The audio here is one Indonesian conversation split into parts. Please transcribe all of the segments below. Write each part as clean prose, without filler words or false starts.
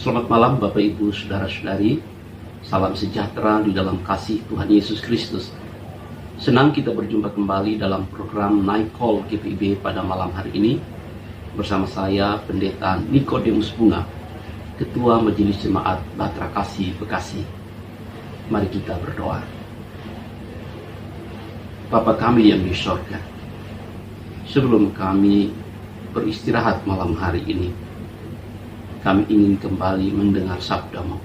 Selamat malam Bapak Ibu Saudara-saudari. Salam sejahtera di dalam kasih Tuhan Yesus Kristus. Senang kita berjumpa kembali dalam program Night Call GPIB pada malam hari ini bersama saya Pendeta Nikodemus Bunga, Ketua Majelis Jemaat Batra Kasih Bekasi. Mari kita berdoa. Bapa kami yang di sorga, sebelum kami beristirahat malam hari ini, kami ingin kembali mendengar sabda-Mu.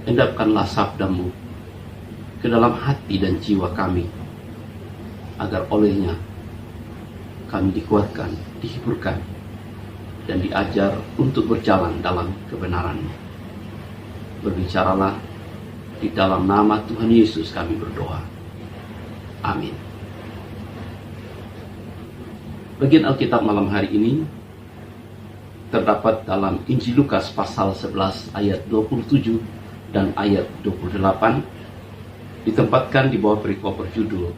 Endapkanlah sabda-Mu ke dalam hati dan jiwa kami, agar olehnya kami dikuatkan, dihiburkan, dan diajar untuk berjalan dalam kebenaran-Mu. Berbicaralah, di dalam nama Tuhan Yesus kami berdoa. Amin. Bagian Alkitab malam hari ini terdapat dalam Injil Lukas pasal 11 ayat 27 dan ayat 28, ditempatkan di bawah perikop berjudul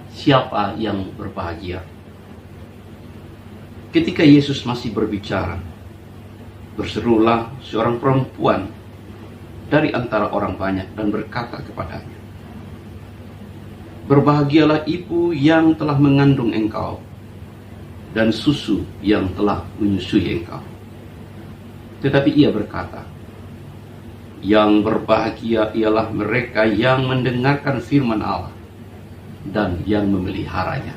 Siapa yang berbahagia. Ketika Yesus masih berbicara, berserulah seorang perempuan dari antara orang banyak dan berkata kepadanya, "Berbahagialah ibu yang telah mengandung engkau dan susu yang telah menyusui engkau." Tetapi ia berkata, "Yang berbahagia ialah mereka yang mendengarkan firman Allah dan yang memeliharanya."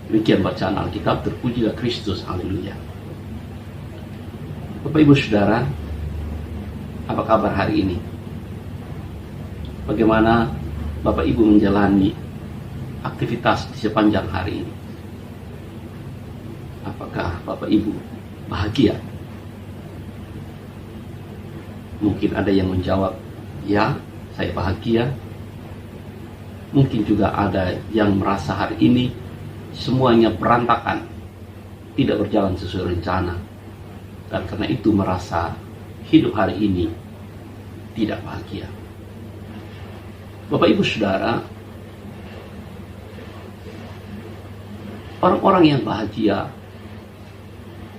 Demikian bacaan Alkitab. Terpujilah Kristus. Haleluya. Bapak Ibu Saudara, apa kabar hari ini? Bagaimana Bapak Ibu menjalani aktivitas di sepanjang hari ini? Apakah Bapak Ibu bahagia? Mungkin ada yang menjawab, "Ya, saya bahagia." Mungkin juga ada yang merasa hari ini semuanya berantakan, tidak berjalan sesuai rencana, dan karena itu merasa hidup hari ini tidak bahagia. Bapak Ibu Saudara, orang-orang yang bahagia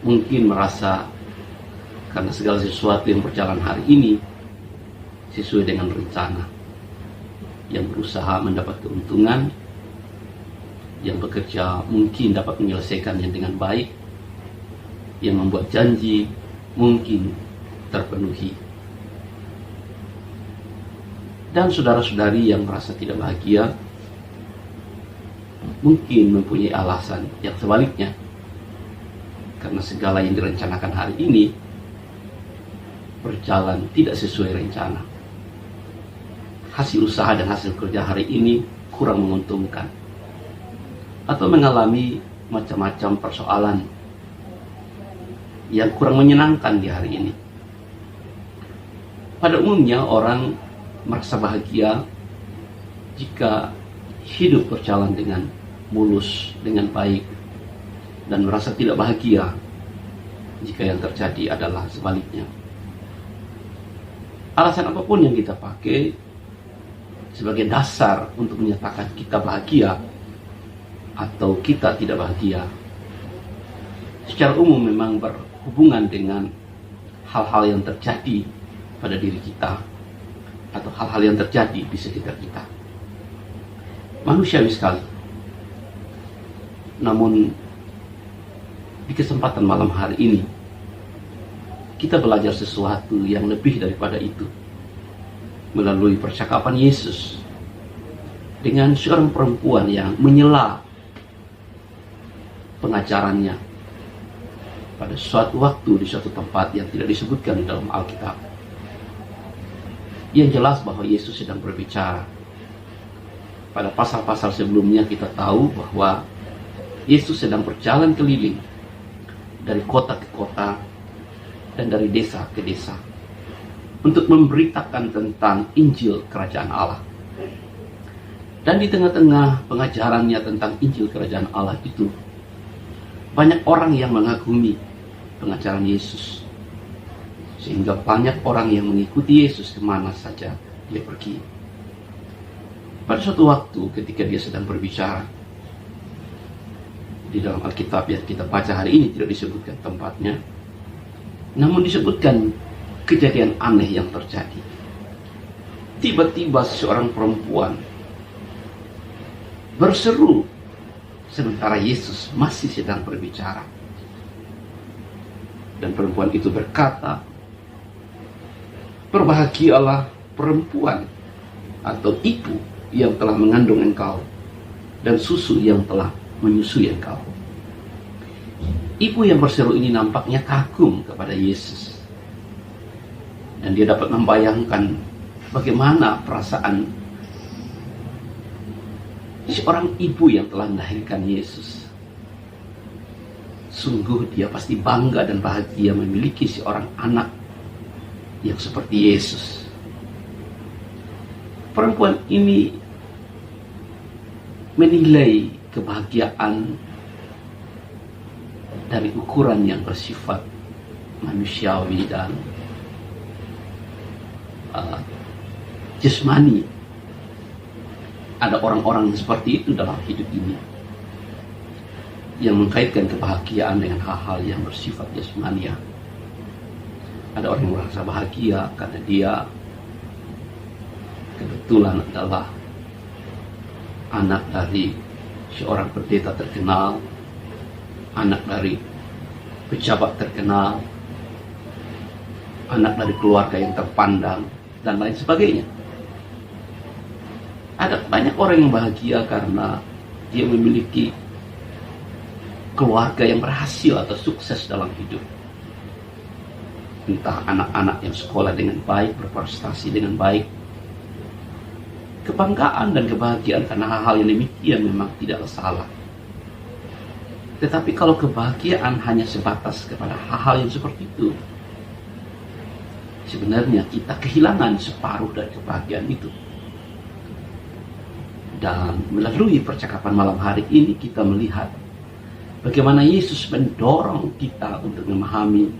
mungkin merasa karena segala sesuatu yang berjalan hari ini sesuai dengan rencana, yang berusaha mendapat keuntungan, yang bekerja mungkin dapat menyelesaikannya dengan baik, yang membuat janji mungkin terpenuhi. Dan saudara-saudari yang merasa tidak bahagia mungkin mempunyai alasan yang sebaliknya, karena segala yang direncanakan hari ini berjalan tidak sesuai rencana. Hasil usaha dan hasil kerja hari ini kurang menguntungkan, atau mengalami macam-macam persoalan yang kurang menyenangkan di hari ini. Pada umumnya orang merasa bahagia jika hidup berjalan dengan mulus, dengan baik, dan merasa tidak bahagia jika yang terjadi adalah sebaliknya. Alasan apapun yang kita pakai sebagai dasar untuk menyatakan kita bahagia atau kita tidak bahagia, secara umum memang berhubungan dengan hal-hal yang terjadi pada diri kita atau hal-hal yang terjadi di sekitar kita. Manusiawi sekali. Namun di kesempatan malam hari ini kita belajar sesuatu yang lebih daripada itu melalui percakapan Yesus dengan seorang perempuan yang menyela pengajarannya pada suatu waktu di suatu tempat yang tidak disebutkan di dalam Alkitab. Yang jelas bahwa Yesus sedang berbicara. Pada pasal-pasal sebelumnya kita tahu bahwa Yesus sedang berjalan keliling dari kota ke kota dan dari desa ke desa untuk memberitakan tentang Injil Kerajaan Allah. Dan di tengah-tengah pengajarannya tentang Injil Kerajaan Allah itu, banyak orang yang mengagumi pengajaran Yesus, sehingga banyak orang yang mengikuti Yesus kemana saja dia pergi. Pada suatu waktu ketika dia sedang berbicara, di dalam Alkitab yang kita baca hari ini tidak disebutkan tempatnya, Namun disebutkan kejadian aneh yang terjadi. Tiba-tiba seorang perempuan berseru sementara Yesus masih sedang berbicara. Dan perempuan itu berkata, "Berbahagialah perempuan atau ibu yang telah mengandung engkau dan susu yang telah menyusui engkau." Ibu yang berseru ini nampaknya kagum kepada Yesus. Dan dia dapat membayangkan bagaimana perasaan seorang ibu yang telah melahirkan Yesus. Sungguh dia pasti bangga dan bahagia memiliki seorang anak yang seperti Yesus. Perempuan ini menilai kebahagiaan dari ukuran yang bersifat manusiawi dan jasmani. Ada orang-orang seperti itu dalam hidup ini, yang mengkaitkan kebahagiaan dengan hal-hal yang bersifat jasmania. Ada orang yang merasa bahagia karena dia kebetulan adalah anak dari seorang pendeta terkenal, anak dari pejabat terkenal, anak dari keluarga yang terpandang, dan lain sebagainya. Ada banyak orang yang bahagia karena dia memiliki keluarga yang berhasil atau sukses dalam hidup. Entah anak-anak yang sekolah dengan baik, berprestasi dengan baik. Kebanggaan dan kebahagiaan karena hal-hal yang demikian memang tidak salah. Tetapi kalau kebahagiaan hanya sebatas kepada hal-hal yang seperti itu, sebenarnya kita kehilangan separuh dari kebahagiaan itu. Dan melalui percakapan malam hari ini kita melihat bagaimana Yesus mendorong kita untuk memahami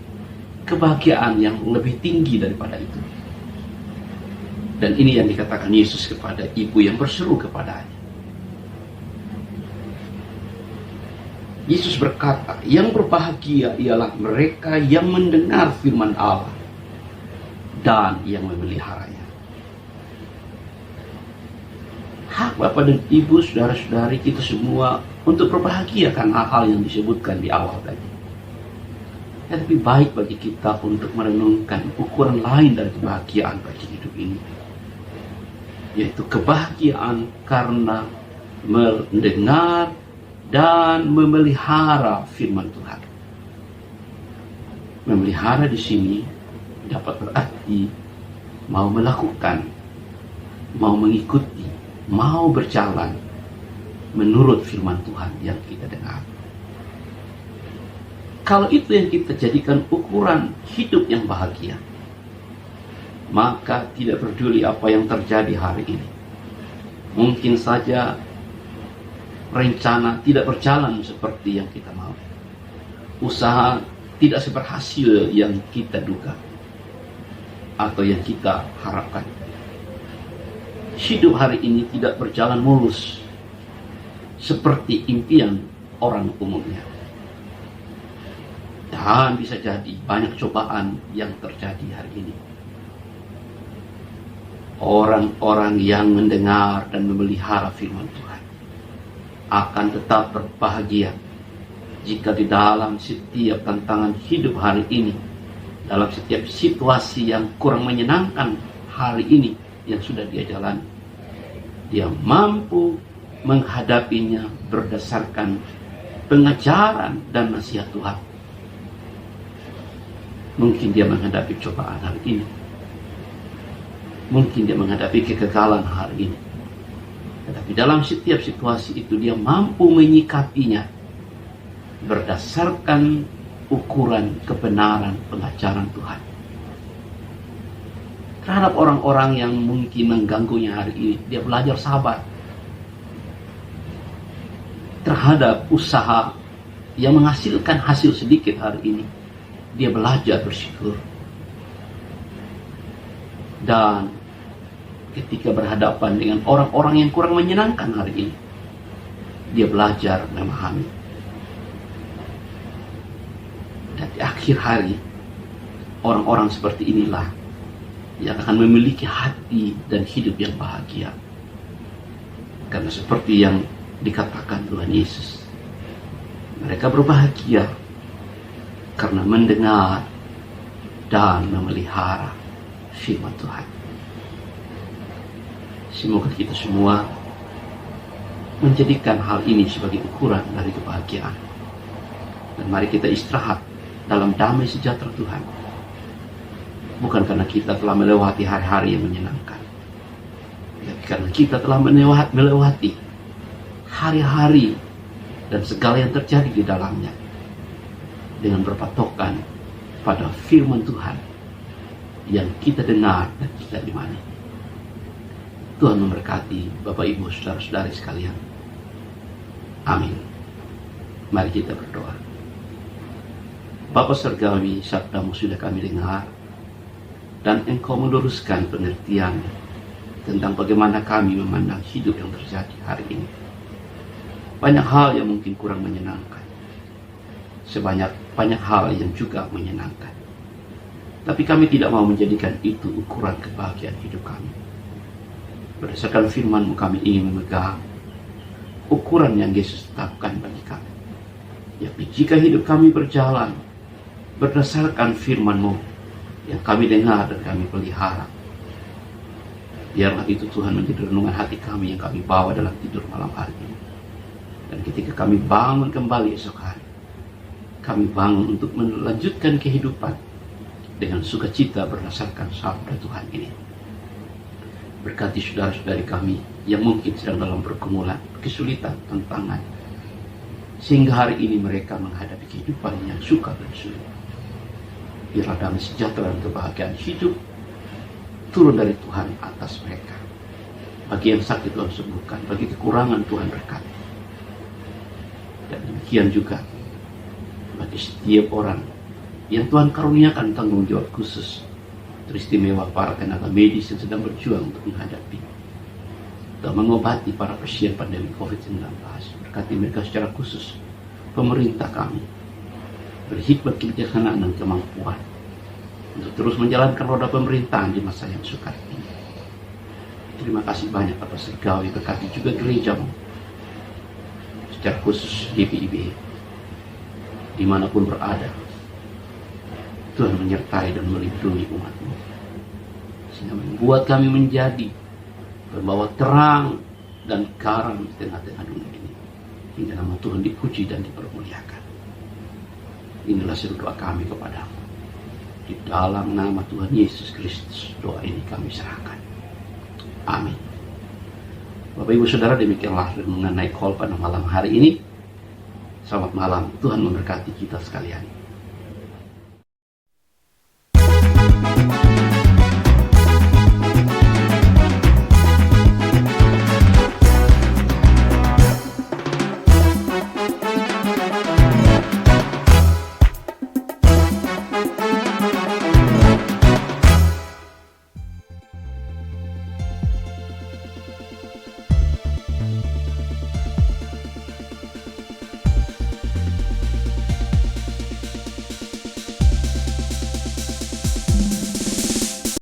kebahagiaan yang lebih tinggi daripada itu. Dan ini yang dikatakan Yesus kepada ibu yang berseru kepadanya. Yesus berkata, "Yang berbahagia ialah mereka yang mendengar firman Allah dan yang memeliharanya." Hak Bapak dan Ibu, saudara-saudari kita semua untuk berbahagia karena hal-hal yang disebutkan di awal tadi. Tetapi baik bagi kita untuk merenungkan ukuran lain dari kebahagiaan bagi hidup ini, yaitu kebahagiaan karena mendengar dan memelihara firman Tuhan. Memelihara di sini dapat berarti mau melakukan, mau mengikuti, mau berjalan menurut firman Tuhan yang kita dengar. Kalau itu yang kita jadikan ukuran hidup yang bahagia, maka tidak peduli apa yang terjadi hari ini. Mungkin saja rencana tidak berjalan seperti yang kita mau. Usaha tidak seberhasil yang kita duga atau yang kita harapkan. Hidup hari ini tidak berjalan mulus seperti impian orang umumnya. Dan bisa jadi banyak cobaan yang terjadi hari ini. Orang-orang yang mendengar dan memelihara firman Tuhan akan tetap berbahagia jika di dalam setiap tantangan hidup hari ini, dalam setiap situasi yang kurang menyenangkan hari ini yang sudah dia jalani, dia mampu menghadapinya berdasarkan pengajaran dan nasihat Tuhan. Mungkin dia menghadapi cobaan hari ini, mungkin dia menghadapi kegagalan hari ini, tetapi dalam setiap situasi itu dia mampu menyikapinya berdasarkan ukuran kebenaran pengajaran Tuhan. Terhadap orang-orang yang mungkin mengganggunya hari ini, dia belajar sabar. Terhadap usaha yang menghasilkan hasil sedikit hari ini, dia belajar bersyukur. Dan ketika berhadapan dengan orang-orang yang kurang menyenangkan hari ini, dia belajar memahami. Dan di akhir hari, Orang-orang seperti inilah yang akan memiliki hati dan hidup yang bahagia. Karena seperti yang dikatakan Tuhan Yesus, mereka berbahagia karena mendengar dan memelihara firman Tuhan. Semoga kita semua menjadikan hal ini sebagai ukuran dari kebahagiaan. Dan mari kita istirahat dalam damai sejahtera Tuhan. Bukan karena kita telah melewati hari-hari yang menyenangkan, tapi karena kita telah melewati hari-hari dan segala yang terjadi di dalamnya dengan berpatokan pada firman Tuhan yang kita dengar dan kita imani. Tuhan memberkati Bapak Ibu saudara-saudari sekalian. Amin. Mari kita berdoa. Bapa Surgawi, sabdamu sudah kami dengar, dan Engkau meluruskan pengertian tentang bagaimana kami memandang hidup yang terjadi hari ini. Banyak hal yang mungkin kurang menyenangkan, banyak hal yang juga menyenangkan. Tapi kami tidak mau menjadikan itu ukuran kebahagiaan hidup kami. Berdasarkan firman-Mu kami ingin memegang ukuran yang Yesus tetapkan bagi kami. Yakni jika hidup kami berjalan berdasarkan firman-Mu yang kami dengar dan kami pelihara, biarlah itu Tuhan menjadi renungan hati kami yang kami bawa dalam tidur malam hari ini. Dan ketika kami bangun kembali esok hari, kami bangun untuk melanjutkan kehidupan dengan sukacita berdasarkan sabda Tuhan ini. Berkati saudara-saudari kami yang mungkin sedang dalam pergumulan, kesulitan, tantangan, sehingga hari ini mereka menghadapi kehidupan yang sukar dan sulit. Biarlah damai sejahtera dan kebahagiaan hidup turun dari Tuhan atas mereka. Bagi yang sakit Tuhan sembuhkan, bagi kekurangan Tuhan berkati. Dan demikian juga bagi setiap orang yang Tuhan karuniakan tanggung jawab khusus, teristimewa para tenaga medis yang sedang berjuang untuk menghadapi dan mengobati para pasien pandemi COVID-19. Berkati mereka secara khusus. Pemerintah kami berhikmat, kebijaksanaan, dan kemampuan untuk terus menjalankan roda pemerintahan di masa yang sukar ini. Terima kasih banyak atas Surgawi, berkati juga gereja-Mu, secara khusus DPIB, dimanapun berada. Tuhan menyertai dan melindungi umat-Mu, sehingga membuat kami menjadi pembawa terang dan garam di tengah-tengah dunia ini, hingga nama Tuhan dipuji dan dipermuliakan. Inilah seru doa kami kepada-Mu. Di dalam nama Tuhan Yesus Kristus, doa ini kami serahkan. Amin. Bapak Ibu Saudara, demikianlah mengenai call pada malam hari ini. Selamat malam, Tuhan memberkati kita sekalian.